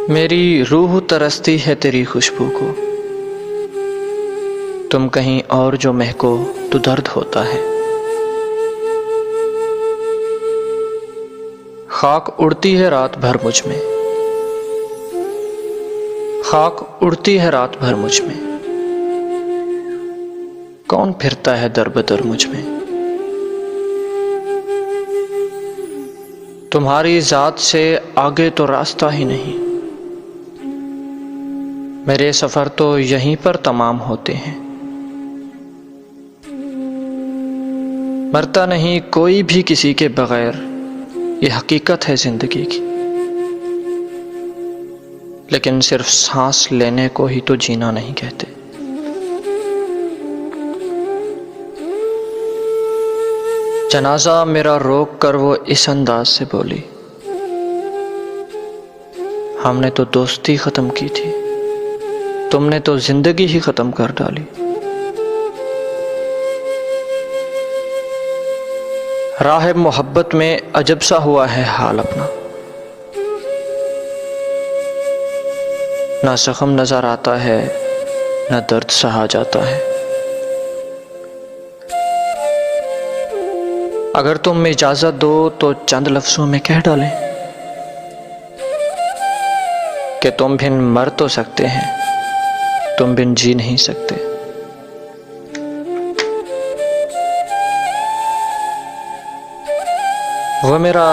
मेरी रूह तरसती है तेरी खुशबू को, तुम कहीं और जो महको तो दर्द होता है। खाक उड़ती है रात भर मुझ में, खाक उड़ती है रात भर मुझ में, कौन फिरता है दर बदर मुझ में। तुम्हारी जात से आगे तो रास्ता ही नहीं, मेरे सफ़र तो यहीं पर तमाम होते हैं। मरता नहीं कोई भी किसी के बगैर, ये हकीकत है जिंदगी की, लेकिन सिर्फ सांस लेने को ही तो जीना नहीं कहते। जनाजा मेरा रोक कर वो इस अंदाज से बोली, हमने तो दोस्ती ख़त्म की थी, तुमने तो जिंदगी ही ख़त्म कर डाली। राह मोहब्बत में अजब सा हुआ है हाल अपना, ना ज़ख्म नज़र आता है ना दर्द सहा जाता है। अगर तुम इजाज़त दो तो चंद लफ्ज़ों में कह डालें कि तुम बिन मर तो सकते हैं, तुम बिन जी नहीं सकते। वो मेरा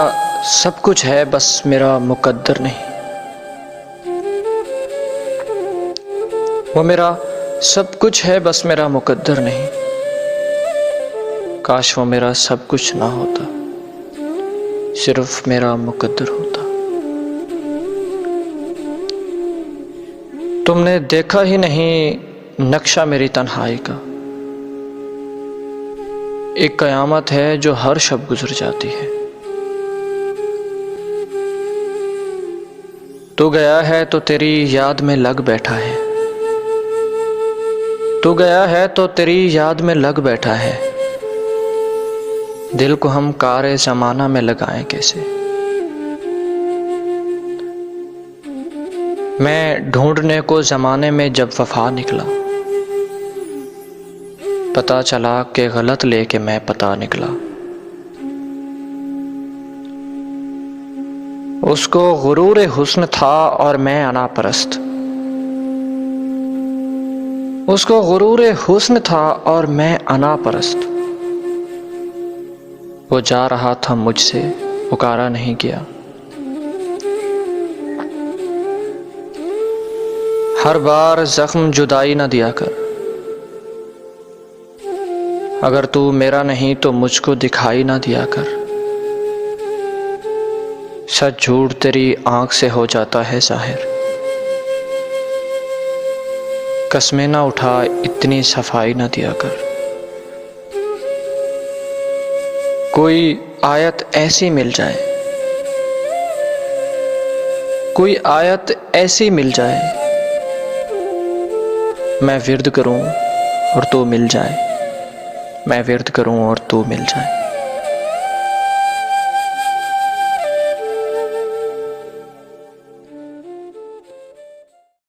सब कुछ है बस मेरा मुकद्दर नहीं, वो मेरा सब कुछ है बस मेरा मुकद्दर नहीं। काश वो मेरा सब कुछ ना होता, सिर्फ मेरा मुकद्दर होता। तुमने देखा ही नहीं नक्शा मेरी तन्हाई का, एक कयामत है जो हर शब गुजर जाती है। तू गया है तो तेरी याद में लग बैठा है, तू गया है तो तेरी याद में लग बैठा है। दिल को हम कारे ज़माना में लगाएं कैसे। मैं ढूंढने को ज़माने में जब वफा निकला, पता चला कि गलत लेके मैं पता निकला। उसको गुरूर हुस्न था और मैं अना परस्त, उसको गुरूर हुस्न था और मैं अना परस्त। वो जा रहा था मुझसे, पुकारा नहीं गया। हर बार जख्म जुदाई न दिया कर, अगर तू मेरा नहीं तो मुझको दिखाई ना दिया कर। सच झूठ तेरी आंख से हो जाता है जाहिर, कसमें ना उठा इतनी सफाई ना दिया कर। कोई आयत ऐसी मिल जाए, कोई आयत ऐसी मिल जाए, मैं विर्द करूं और तू मिल जाए, मैं विर्द करूं और तू मिल जाए।